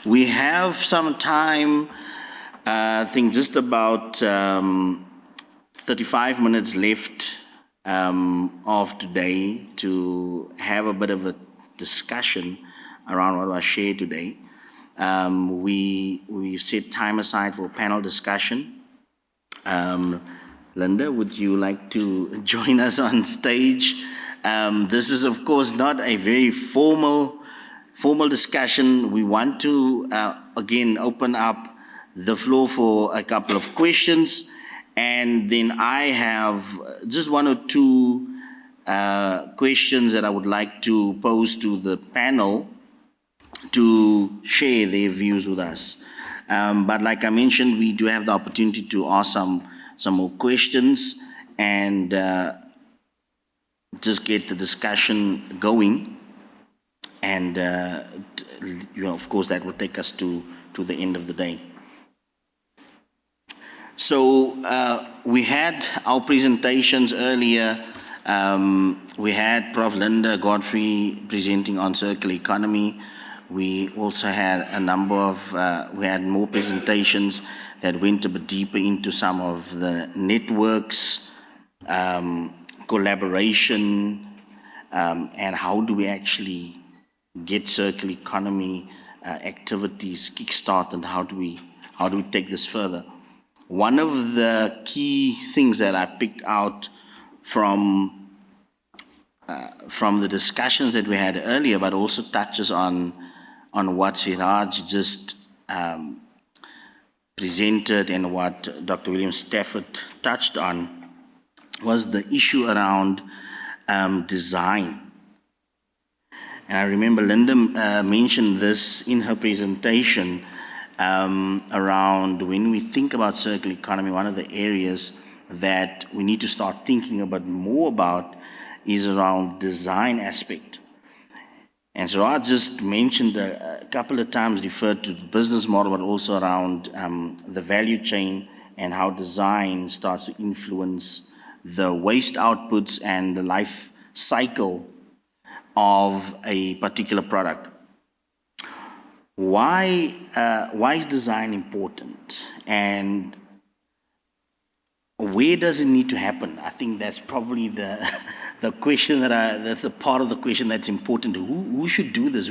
We have some time, I think just about 35 minutes left of today to have a bit of a discussion around what I shared today. We've set time aside for panel discussion. Linda, would you like to join us on stage? This is, of course, not a very formal discussion. We want to, again, open up the floor for a couple of questions. And then I have just one or two questions that I would like to pose to the panel to share their views with us. But like I mentioned, we do have the opportunity to ask some more questions and just get the discussion going. And, of course, that will take us to the end of the day. So we had our presentations earlier. We had Prof. Linda Godfrey presenting on circular economy. We also had a number of, we had more presentations that went a bit deeper into some of the networks, collaboration, and how do we actually get circular economy activities kickstarted, and how do we take this further. One of the key things that I picked out from the discussions that we had earlier, but also touches on what Siraj just presented and what Dr. William Stafford touched on, was the issue around design. And I remember Linda mentioned this in her presentation around when we think about circular economy, one of the areas that we need to start thinking a bit more about is around design aspect. And so I just mentioned a couple of times, referred to the business model, but also around the value chain and how design starts to influence the waste outputs and the life cycle of a particular product. Why is design important, and where does it need to happen? I think that's probably the question that's the part of the question that's important. Who should do this?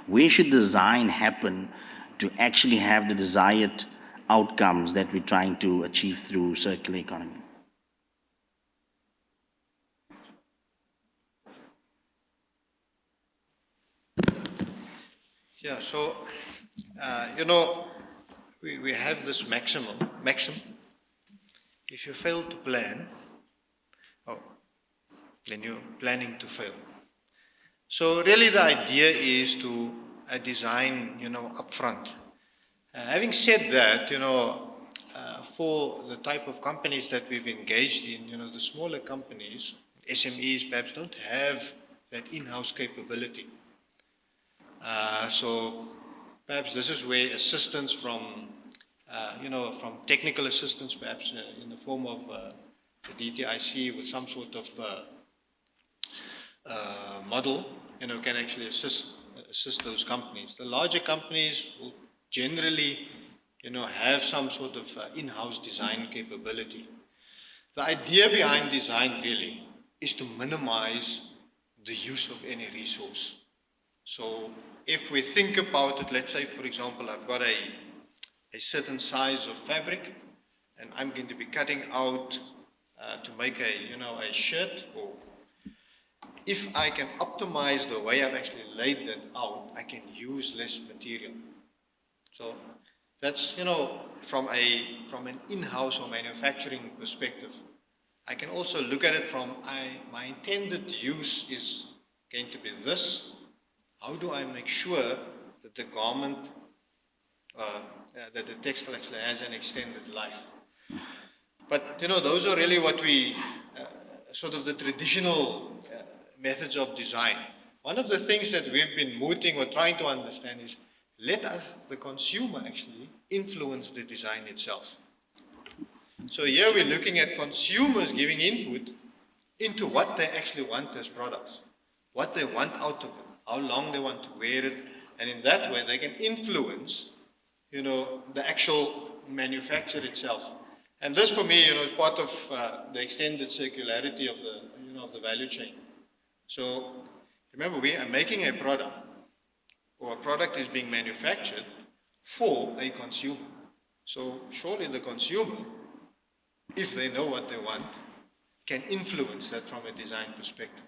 Where should design happen to actually have the desired outcomes that we're trying to achieve through circular economy? Yeah, so, we have this maxim, if you fail to plan, then you're planning to fail. So really the idea is to design, upfront. Having said that, for the type of companies that we've engaged in, the smaller companies, SMEs perhaps don't have that in-house capability. So perhaps this is where assistance from technical assistance, perhaps in the form of the DTIC with some sort of model, can actually assist those companies. The larger companies will generally, have some sort of in-house design capability. The idea behind design really is to minimize the use of any resource. So if we think about it, let's say, for example, I've got a certain size of fabric, and I'm going to be cutting out to make a shirt, or if I can optimize the way I've actually laid that out, I can use less material. So that's, from an in-house or manufacturing perspective. I can also look at it from my intended use is going to be this. How do I make sure that the garment, that the textile actually has an extended life? But, those are really what we, sort of the traditional methods of design. One of the things that we've been mooting or trying to understand is, let us, the consumer, actually influence the design itself. So here we're looking at consumers giving input into what they actually want as products, what they want out of it, how long they want to wear it, And in that way, they can influence, the actual manufacture itself. And this, for me, is part of the extended circularity of the value chain. So remember, we are making a product, or a product is being manufactured for a consumer. So surely the consumer, if they know what they want, can influence that from a design perspective.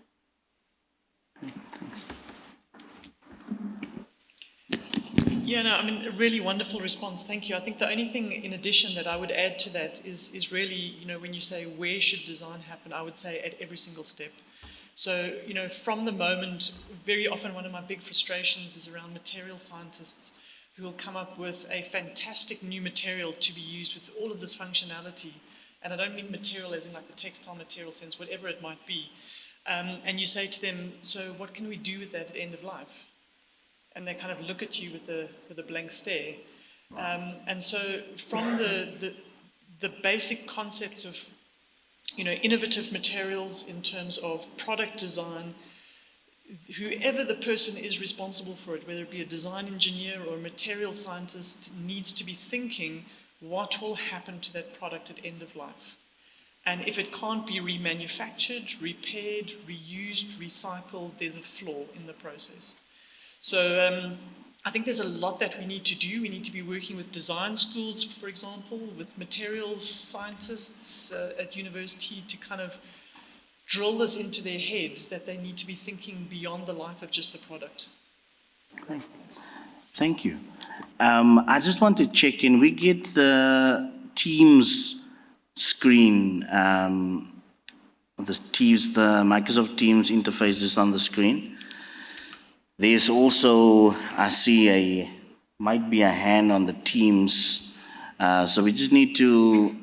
Yeah, no, I mean, a really wonderful response. Thank you. I think the only thing in addition that I would add to that is really, when you say where should design happen, I would say at every single step. So, from the moment, very often one of my big frustrations is around material scientists who will come up with a fantastic new material to be used with all of this functionality. And I don't mean material as in like the textile material sense, whatever it might be. And you say to them, so what can we do with that at end of life? And they kind of look at you with a blank stare. And so from the basic concepts of innovative materials in terms of product design, whoever the person is responsible for it, whether it be a design engineer or a material scientist, needs to be thinking what will happen to that product at end of life. And if it can't be remanufactured, repaired, reused, recycled, there's a flaw in the process. So I think there's a lot that we need to do. We need to be working with design schools, for example, with materials scientists at university to kind of drill this into their heads that they need to be thinking beyond the life of just the product. Great. Thank you. I just want to check in. We get the Teams screen, the Microsoft Teams interface is on the screen. There's also, I see might be a hand on the Teams. So we just need to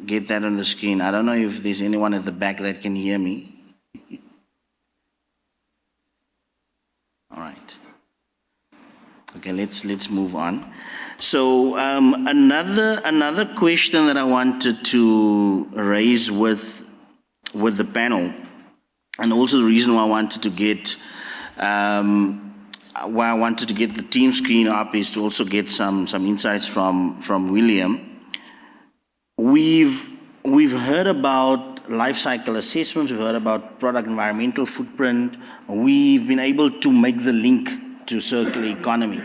get that on the screen. I don't know if there's anyone at the back that can hear me. All right. Okay, let's move on. So another question that I wanted to raise with the panel, and also the reason why I wanted to get the team screen up is to also get some insights from William. We've heard about life cycle assessments. We've heard about product environmental footprint. We've been able to make the link to circular economy.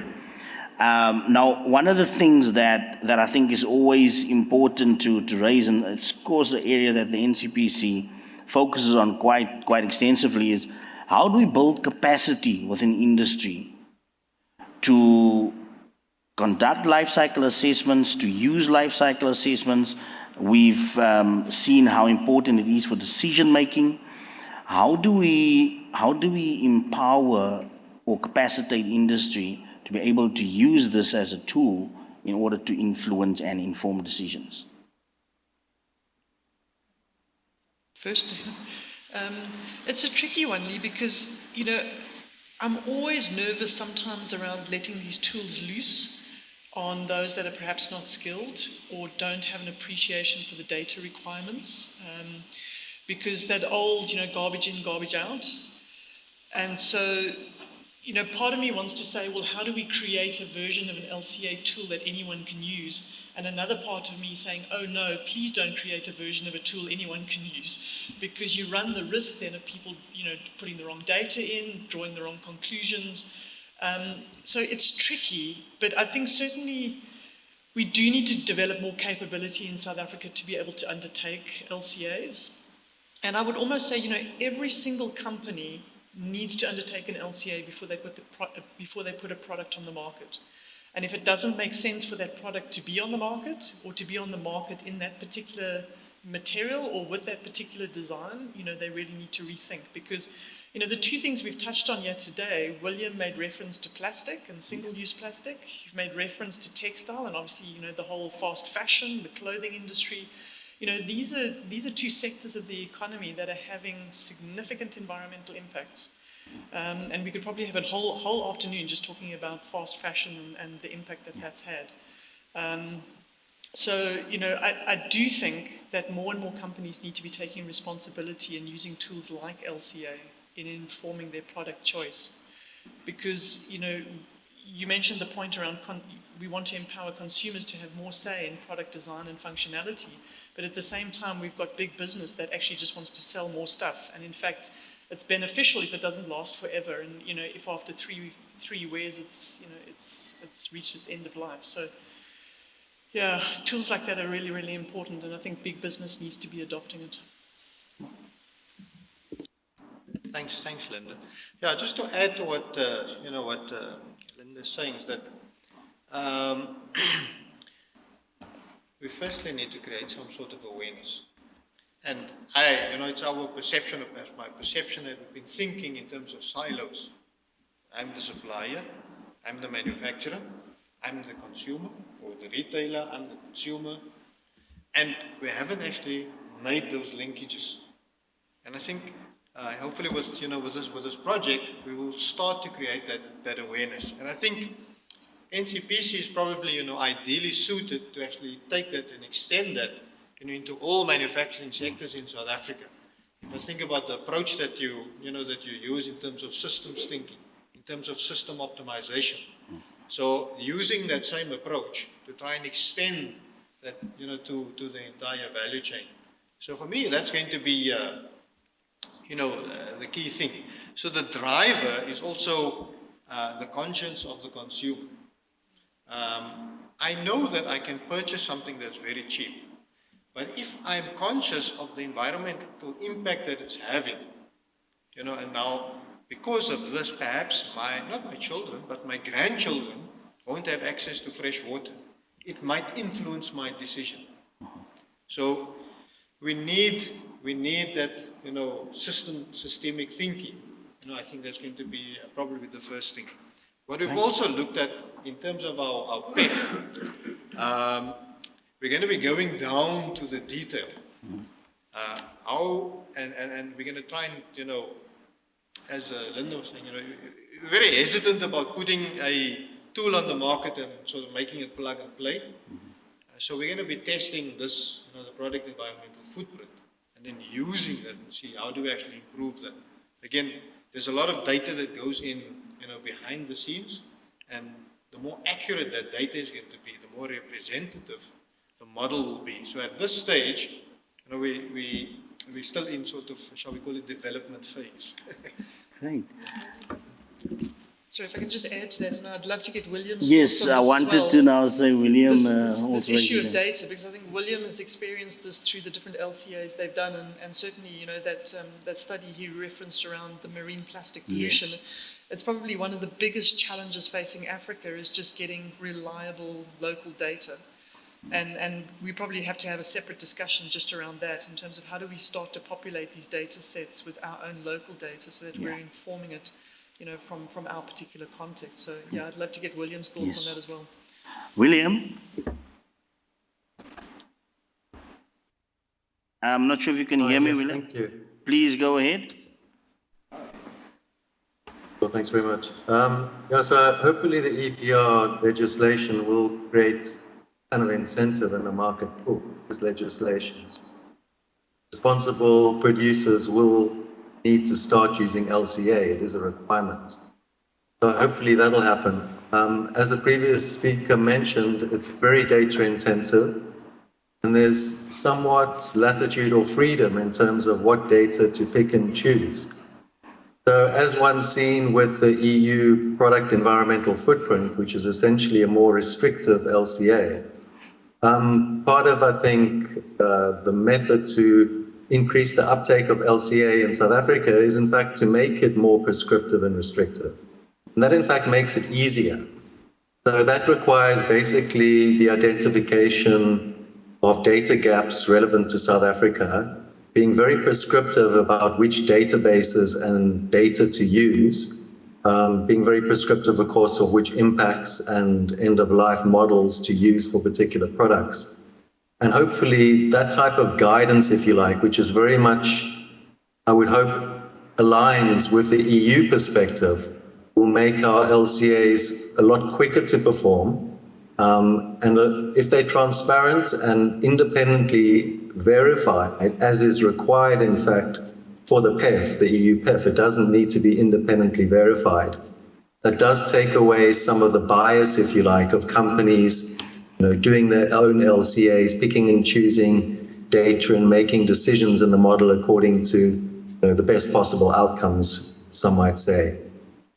Now, one of the things that I think is always important to raise, and it's of course the area that the NCPC focuses on quite extensively, is how do we build capacity within industry to conduct life cycle assessments, to use life cycle assessments. We've seen how important it is for decision making. How do we empower or capacitate industry to be able to use this as a tool in order to influence and inform decisions? First, it's a tricky one, Lee, because, I'm always nervous sometimes around letting these tools loose on those that are perhaps not skilled or don't have an appreciation for the data requirements, because that old, garbage in, garbage out. And so, part of me wants to say, well, how do we create a version of an LCA tool that anyone can use? And another part of me saying, oh no, please don't create a version of a tool anyone can use, because you run the risk then of people, putting the wrong data in, drawing the wrong conclusions. So it's tricky, but I think certainly we do need to develop more capability in South Africa to be able to undertake LCAs. And I would almost say, every single company needs to undertake an LCA before they put a product on the market. And if it doesn't make sense for that product to be on the market, or to be on the market in that particular material or with that particular design, they really need to rethink. Because, the two things we've touched on here today, William made reference to plastic and single-use plastic. You've made reference to textile and obviously, the whole fast fashion, the clothing industry. These are two sectors of the economy that are having significant environmental impacts. And we could probably have a whole afternoon just talking about fast fashion and the impact that that's had. So, I do think that more and more companies need to be taking responsibility and using tools like LCA in informing their product choice. because, you mentioned the point around we want to empower consumers to have more say in product design and functionality, but at the same time we've got big business that actually just wants to sell more stuff, and in fact it's beneficial if it doesn't last forever, and if after three wears it's reached its end of life. So yeah, tools like that are really, really important, and I think big business needs to be adopting it. Thanks, Linda. Yeah, just to add to what Linda's saying is that we firstly need to create some sort of awareness. And it's our perception, my perception that we've been thinking in terms of silos. I'm the supplier, I'm the manufacturer, I'm the consumer, or the retailer, I'm the consumer. And we haven't actually made those linkages. And I think hopefully with this project, we will start to create that awareness. And I think NCPC is probably ideally suited to actually take that and extend that into all manufacturing sectors in South Africa. If I think about the approach that you use in terms of systems thinking, in terms of system optimization, so using that same approach to try and extend that to the entire value chain. So for me, that's going to be the key thing. So the driver is also the conscience of the consumer. I know that I can purchase something that's very cheap, but if I'm conscious of the environmental impact that it's having, and now because of this, perhaps not my children, but my grandchildren won't have access to fresh water. It might influence my decision. So we need that, systemic thinking. I think that's going to be probably the first thing. What we've also looked at in terms of our PEF, we're going to be going down to the detail. And we're going to try and, as Linda was saying, very hesitant about putting a tool on the market and sort of making it plug and play. So we're going to be testing this, the product environmental footprint, and then using that and see how do we actually improve that. Again, there's a lot of data that goes in, behind the scenes, and the more accurate that data is going to be, the more representative the model will be. So at this stage, we're still in sort of, shall we call it, development phase. Great. Sorry, if I can just add to that, and I'd love to get William's Yes, thoughts on I this wanted as well. to now say William. This issue of data, because I think William has experienced this through the different LCAs they've done, and certainly, that study he referenced around the marine plastic pollution. Yes. It's probably one of the biggest challenges facing Africa is just getting reliable local data. And we probably have to have a separate discussion just around that in terms of how do we start to populate these data sets with our own local data so that we're informing it, from our particular context. So yeah, I'd love to get William's thoughts on that as well. William? I'm not sure if you can hear me, Yes, William. thank you. Please go ahead. Well, thanks very much. So hopefully the EPR legislation will create kind of incentive in the market for these legislations. Responsible producers will need to start using LCA. It is a requirement. So hopefully that'll happen. As the previous speaker mentioned, it's very data intensive, and there's somewhat latitude or freedom in terms of what data to pick and choose. So as one's seen with the EU product environmental footprint, which is essentially a more restrictive LCA, part of, I think, the method to increase the uptake of LCA in South Africa is, in fact, to make it more prescriptive and restrictive. And that, in fact, makes it easier. So that requires basically the identification of data gaps relevant to South Africa, being very prescriptive about which databases and data to use, being very prescriptive, of course, of which impacts and end-of-life models to use for particular products. And hopefully that type of guidance, if you like, which is very much, I would hope, aligns with the EU perspective, will make our LCAs a lot quicker to perform. And if they're transparent and independently verified, as is required, in fact, for the PEF, the EU PEF, it doesn't need to be independently verified. that does take away some of the bias, if you like, of companies, doing their own LCAs, picking and choosing data and making decisions in the model according to the best possible outcomes, some might say.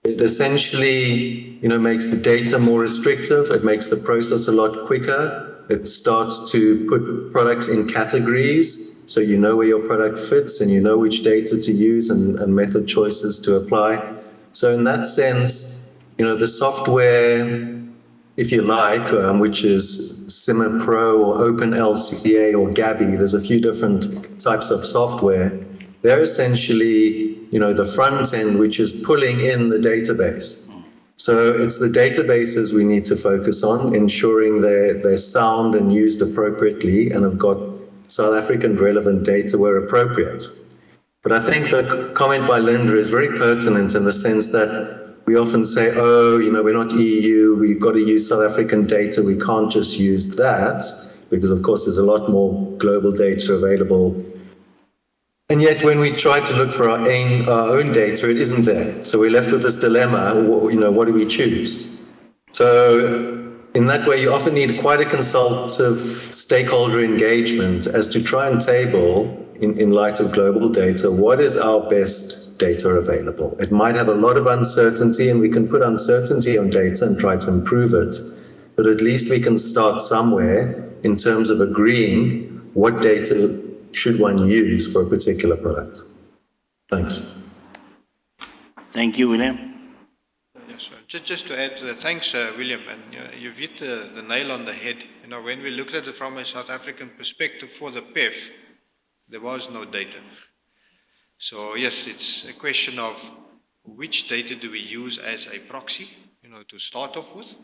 It essentially, makes the data more restrictive. It makes the process a lot quicker. It starts to put products in categories, so you know where your product fits and you know which data to use and method choices to apply. So in that sense, the software, if you like, which is Simmer Pro or Open LCA or Gabi, there's a few different types of software. They're essentially, the front end, which is pulling in the database. So it's the databases we need to focus on, ensuring they're sound and used appropriately and have got South African relevant data where appropriate. But I think the comment by Linda is very pertinent in the sense that we often say, we're not EU, we've got to use South African data, we can't just use that, because of course there's a lot more global data available. And yet when we try to look for our own data, it isn't there. So we're left with this dilemma, what do we choose? So in that way, you often need quite a consultative stakeholder engagement as to try and table, in light of global data, what is our best data available? It might have a lot of uncertainty, and we can put uncertainty on data and try to improve it, but at least we can start somewhere in terms of agreeing what data should one use for a particular product. Thanks. Thank you, William. Yes, just to add to that, thanks, William, and you've hit the nail on the head. When we looked at it from a South African perspective for the PEF, there was no data. So yes, it's a question of which data do we use as a proxy, to start off with,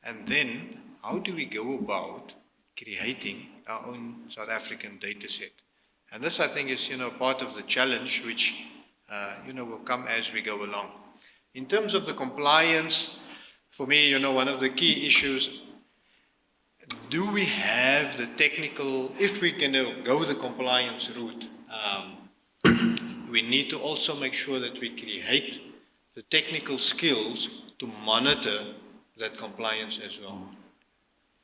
and then how do we go about creating our own South African data set. And this, I think, is, part of the challenge which, will come as we go along. In terms of the compliance, for me, one of the key issues, do we have the technical, if we can go the compliance route, we need to also make sure that we create the technical skills to monitor that compliance as well.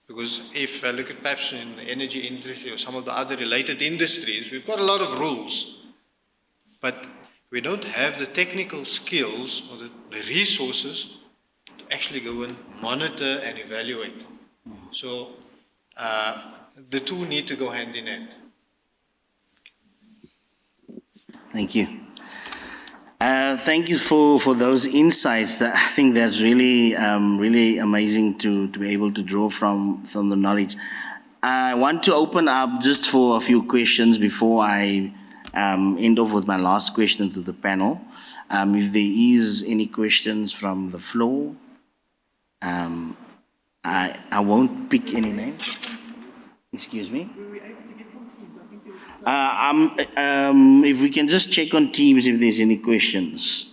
Because if I look at perhaps in the energy industry or some of the other related industries, we've got a lot of rules, but we don't have the technical skills or the resources to actually go and monitor and evaluate. So the two need to go hand in hand. Thank you. Thank you for those insights. I think that's really really amazing to be able to draw from the knowledge. I want to open up just for a few questions before I end off with my last question to the panel. If there is any questions from the floor, I won't pick any names. Excuse me. If we can just check on Teams if there's any questions.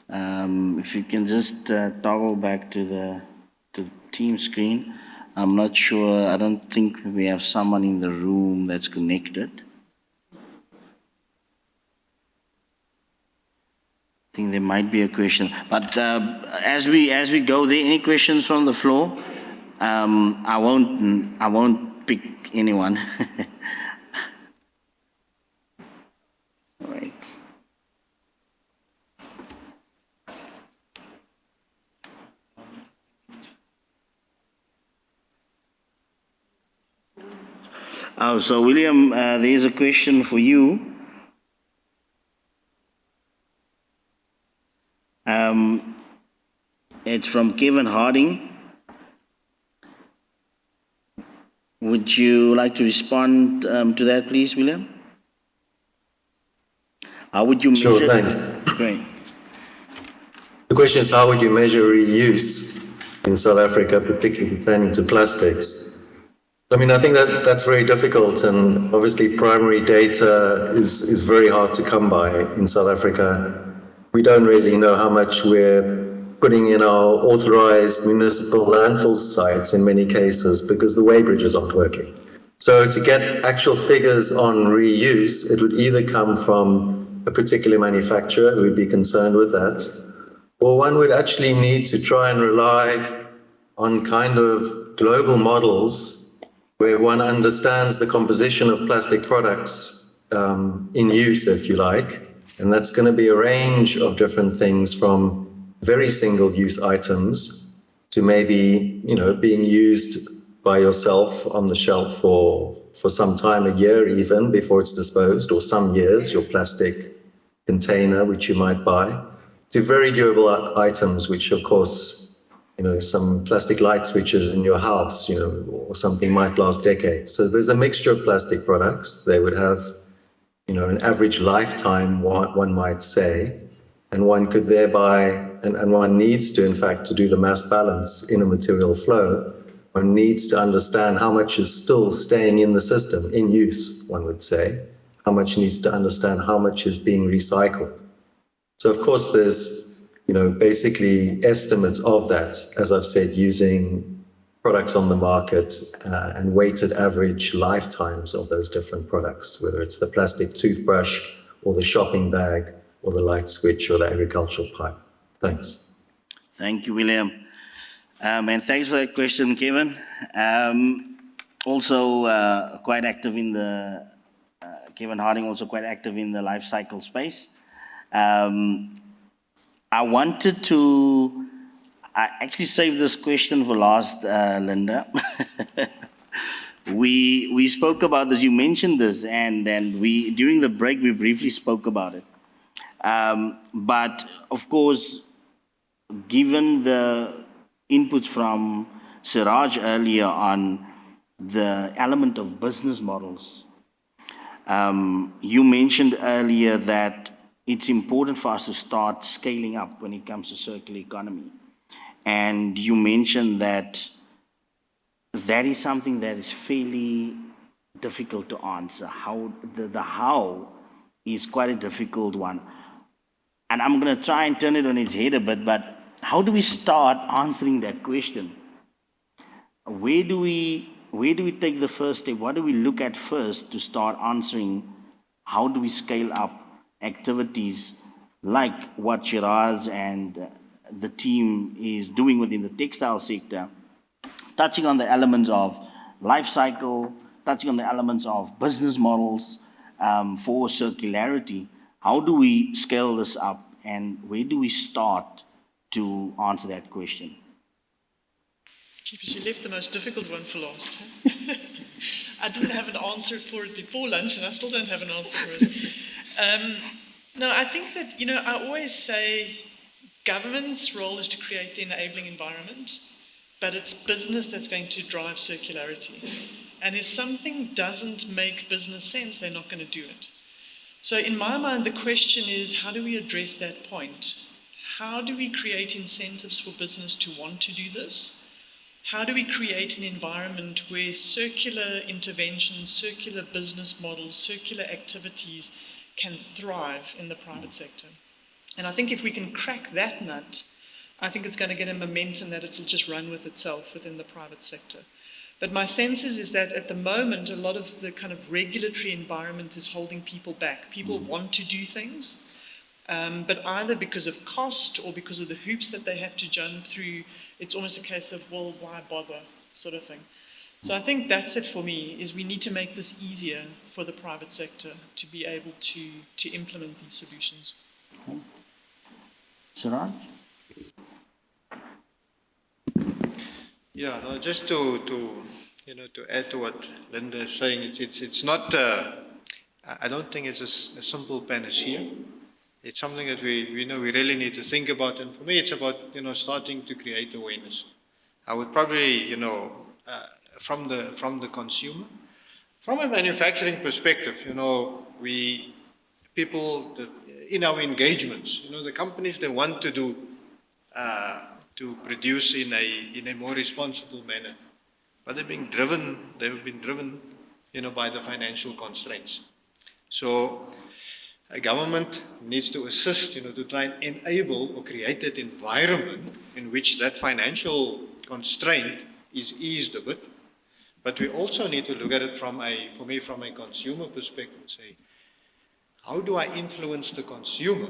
If you can just toggle back to the Team screen. I'm not sure. I don't think we have someone in the room that's connected. I think there might be a question, but as we go there, any questions from the floor? I won't pick anyone. All right. Oh, so William, there is a question for you. It's from Kevin Harding. Would you like to respond to that, please, William? How would you measure? Sure, thanks. Great. The question is, how would you measure reuse in South Africa, particularly pertaining to plastics? I mean, I think that's very difficult, and obviously primary data is very hard to come by in South Africa. We don't really know how much we're putting in our authorized municipal landfill sites in many cases because the weighbridges aren't working. So to get actual figures on reuse, it would either come from a particular manufacturer who would be concerned with that, or one would actually need to try and rely on kind of global models where one understands the composition of plastic products in use, if you like. And that's going to be a range of different things, from very single-use items to maybe, being used by yourself on the shelf for some time, a year even, before it's disposed, or some years, your plastic container, which you might buy, to very durable items, which of course, some plastic light switches in your house, or something might last decades. So there's a mixture of plastic products. They would have, an average lifetime, one might say, and one could thereby, and one needs to, in fact, to do the mass balance in a material flow, one needs to understand how much is still staying in the system, in use, one would say, how much needs to understand how much is being recycled. So, of course, there's, basically estimates of that, as I've said, using products on the market and weighted average lifetimes of those different products, whether it's the plastic toothbrush or the shopping bag or the light switch or the agricultural pipe. Thanks. Thank you, William. And thanks for that question, Kevin. Also quite active in the, Kevin Harding, also quite active in the life cycle space. I wanted to, I actually saved this question for last, Linda. We spoke about this, you mentioned this, and then during the break, we briefly spoke about it. But of course, given the inputs from Siraj earlier on the element of business models, you mentioned earlier that it's important for us to start scaling up when it comes to circular economy. And you mentioned that that is something that is fairly difficult to answer. How the how is quite a difficult one. And I'm going to try and turn it on its head a bit, but how do we start answering that question? Where do we take the first step? What do we look at first to start answering how do we scale up activities like what Shiraz and the team is doing within the textile sector, touching on the elements of life cycle, touching on the elements of business models for circularity. How do we scale this up, and where do we start to answer that question? Jeepers, you left the most difficult one for last. Huh? I didn't have an answer for it before lunch, and I still don't have an answer for it. No, I think that, I always say government's role is to create the enabling environment, but it's business that's going to drive circularity. And if something doesn't make business sense, they're not going to do it. So in my mind, the question is, how do we address that point? How do we create incentives for business to want to do this? How do we create an environment where circular interventions, circular business models, circular activities can thrive in the private sector? And I think if we can crack that nut, I think it's going to get a momentum that it will just run with itself within the private sector. But my sense is that at the moment, a lot of the kind of regulatory environment is holding people back. People want to do things, but either because of cost or because of the hoops that they have to jump through, it's almost a case of, well, why bother, sort of thing. So I think that's it for me, is we need to make this easier for the private sector to be able to implement these solutions. Okay. Siraj? Yeah, no, just to add to what Linda is saying, it's not. I don't think it's a simple panacea. It's something that we really need to think about, and for me, it's about starting to create awareness. I would probably from the consumer, from a manufacturing perspective, people in our engagements, the companies, they want to do. To produce in a more responsible manner, but they've been driven, by the financial constraints. So a government needs to assist, to try and enable or create that environment in which that financial constraint is eased a bit. But we also need to look at it from a consumer perspective and say, how do I influence the consumer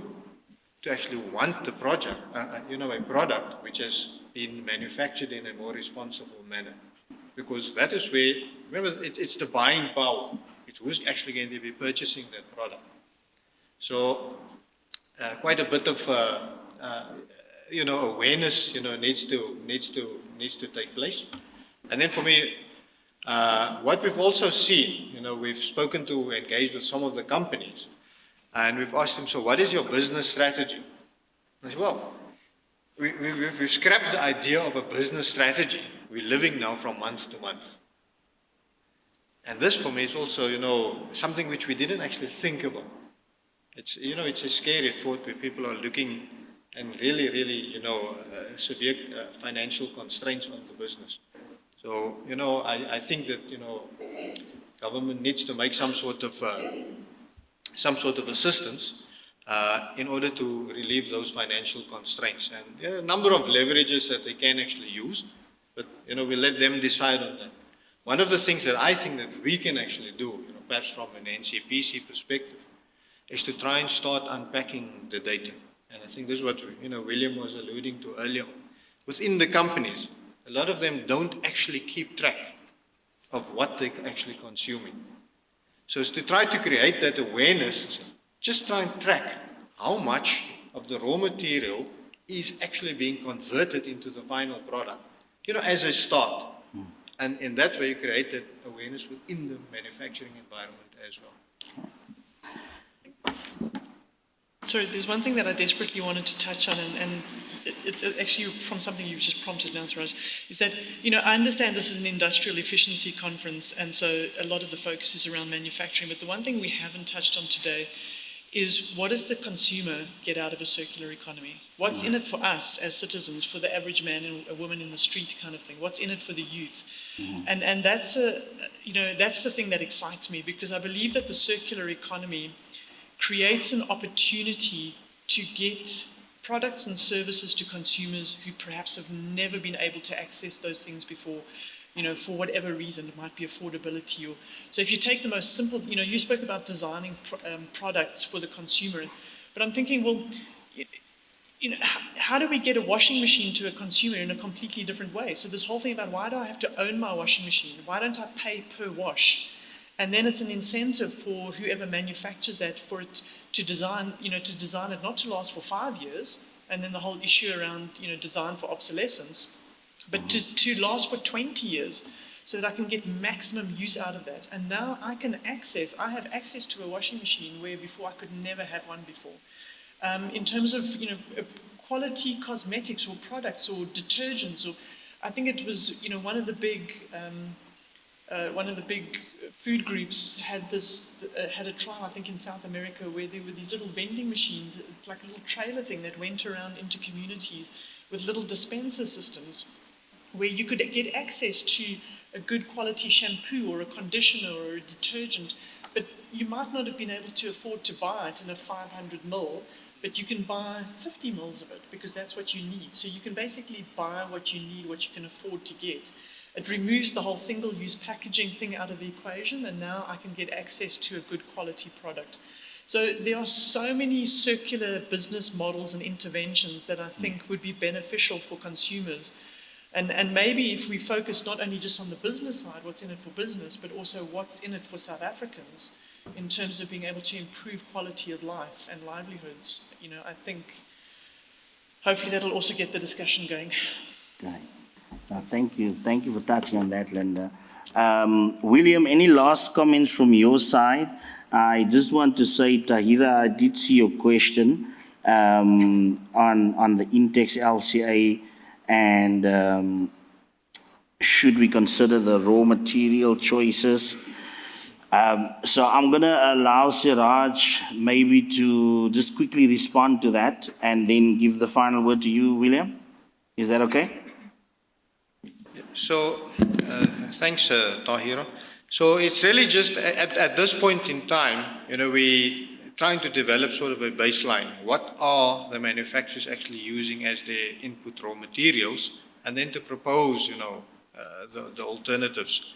to actually want the project, a product which has been manufactured in a more responsible manner? Because that is where, remember, it's the buying power. It's who's actually going to be purchasing that product. So quite a bit of awareness needs to take place. And then for me, what we've also seen, we've spoken to, engaged with some of the companies, and we've asked them, so what is your business strategy? I said, well, we've scrapped the idea of a business strategy. We're living now from month to month. And this for me is also, something which we didn't actually think about. It's, it's a scary thought where people are looking and really, severe financial constraints on the business. So, I think that, government needs to make some sort of assistance in order to relieve those financial constraints. And there are a number of leverages that they can actually use, but, we let them decide on that. One of the things that I think that we can actually do, perhaps from an NCPC perspective, is to try and start unpacking the data. And I think this is what, William was alluding to earlier on. Within the companies, a lot of them don't actually keep track of what they're actually consuming. So it's to try to create that awareness, just try and track how much of the raw material is actually being converted into the final product, as a start. And in that way, you create that awareness within the manufacturing environment as well. Sorry, there's one thing that I desperately wanted to touch on, and it's actually from something you've just prompted now, Suraj, is that, I understand this is an industrial efficiency conference, and so a lot of the focus is around manufacturing, but the one thing we haven't touched on today is, what does the consumer get out of a circular economy? What's in it for us as citizens, for the average man and a woman in the street kind of thing? What's in it for the youth? And that's that's the thing that excites me, because I believe that the circular economy creates an opportunity to get products and services to consumers who perhaps have never been able to access those things before, for whatever reason. It might be affordability. So if you take the most simple, you spoke about designing products for the consumer, but I'm thinking, well, how do we get a washing machine to a consumer in a completely different way? So this whole thing about, why do I have to own my washing machine? Why don't I pay per wash? And then it's an incentive for whoever manufactures that, for it to design it not to last for 5 years, and then the whole issue around, design for obsolescence, but to last for 20 years, so that I can get maximum use out of that. And now I have access to a washing machine where before I could never have one before. In terms of, quality cosmetics or products or detergents, or I think it was, one of the big food groups had a trial, I think, in South America, where there were these little vending machines, like a little trailer thing that went around into communities with little dispenser systems, where you could get access to a good quality shampoo or a conditioner or a detergent, but you might not have been able to afford to buy it in a 500 ml, but you can buy 50 mils of it, because that's what you need. So you can basically buy what you need, what you can afford to get. It removes the whole single-use packaging thing out of the equation, and now I can get access to a good quality product. So there are so many circular business models and interventions that I think would be beneficial for consumers. And maybe if we focus not only just on the business side, what's in it for business, but also what's in it for South Africans in terms of being able to improve quality of life and livelihoods, I think hopefully that'll also get the discussion going. Right. Thank you. Thank you for touching on that, Linda. William, any last comments from your side? I just want to say, Tahira, I did see your question on the Intex LCA, and should we consider the raw material choices? So I'm going to allow Siraj maybe to just quickly respond to that and then give the final word to you, William. Is that okay? So, thanks, Tahira. So it's really just at this point in time, we trying to develop sort of a baseline. What are the manufacturers actually using as their input raw materials, and then to propose, the alternatives.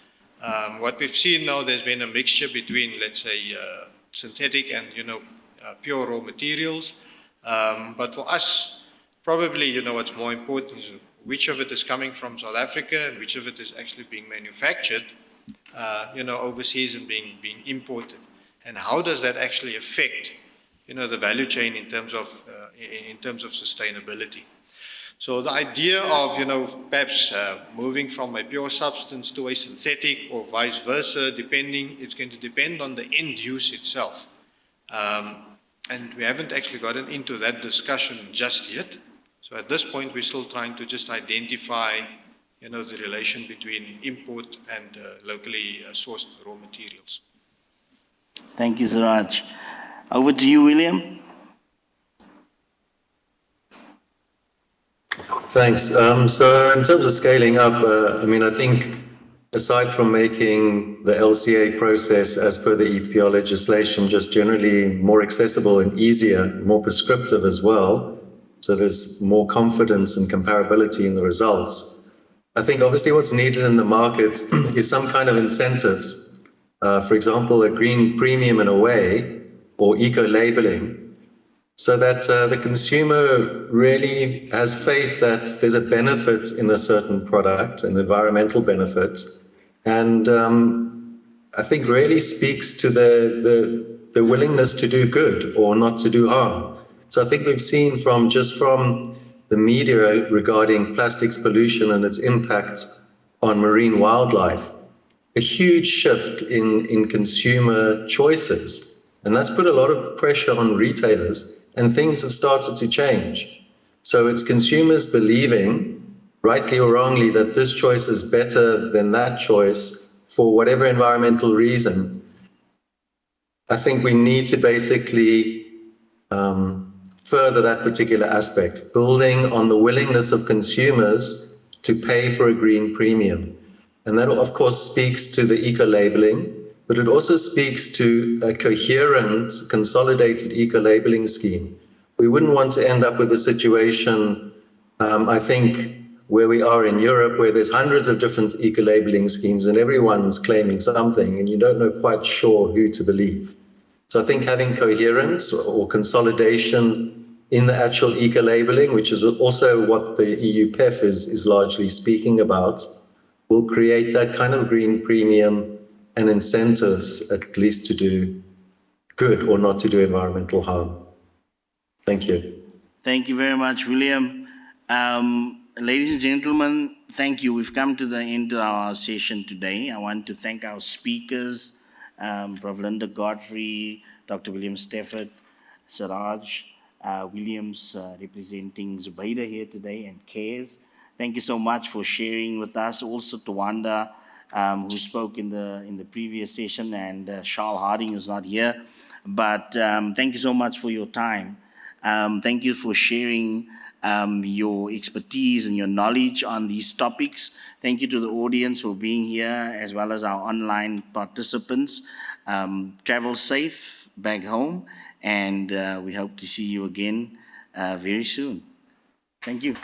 What we've seen now, there's been a mixture between, let's say, synthetic and, pure raw materials. But for us, probably, what's more important is which of it is coming from South Africa and which of it is actually being manufactured, overseas and being imported. And how does that actually affect, the value chain in terms of sustainability? So the idea of, perhaps moving from a pure substance to a synthetic or vice versa, it's going to depend on the end use itself. And we haven't actually gotten into that discussion just yet. So at this point, we're still trying to just identify, the relation between import and locally sourced raw materials. Thank you, Siraj. Over to you, William. Thanks. So in terms of scaling up, I think aside from making the LCA process as per the EPR legislation just generally more accessible and easier, more prescriptive as well, so there's more confidence and comparability in the results. I think obviously what's needed in the market is some kind of incentives. For example, a green premium in a way, or eco-labeling, so that the consumer really has faith that there's a benefit in a certain product, an environmental benefit, and I think really speaks to the willingness to do good or not to do harm. So I think we've seen from the media regarding plastics pollution and its impact on marine wildlife, a huge shift in consumer choices. And that's put a lot of pressure on retailers, and things have started to change. So it's consumers believing, rightly or wrongly, that this choice is better than that choice for whatever environmental reason. I think we need to basically further that particular aspect, building on the willingness of consumers to pay for a green premium. And that, of course, speaks to the eco-labeling, but it also speaks to a coherent, consolidated eco-labeling scheme. We wouldn't want to end up with a situation, I think, where we are in Europe, where there's hundreds of different eco-labeling schemes and everyone's claiming something and you don't know quite sure who to believe. So I think having coherence or consolidation in the actual eco-labeling, which is also what the EU PEF is largely speaking about, will create that kind of green premium and incentives, at least to do good or not to do environmental harm. Thank you. Thank you very much, William. Ladies and gentlemen, thank you. We've come to the end of our session today. I want to thank our speakers, Prof. Linda Godfrey, Dr. William Stafford, Siraj Williams representing Zubaida here today, and CARES. Thank you so much for sharing with us. Also to Wanda, who spoke in the previous session, and Charles Harding is not here. But thank you so much for your time. Thank you for sharing your expertise and your knowledge on these topics. Thank you to the audience for being here, as well as our online participants. Travel safe back home, and we hope to see you again very soon. Thank you.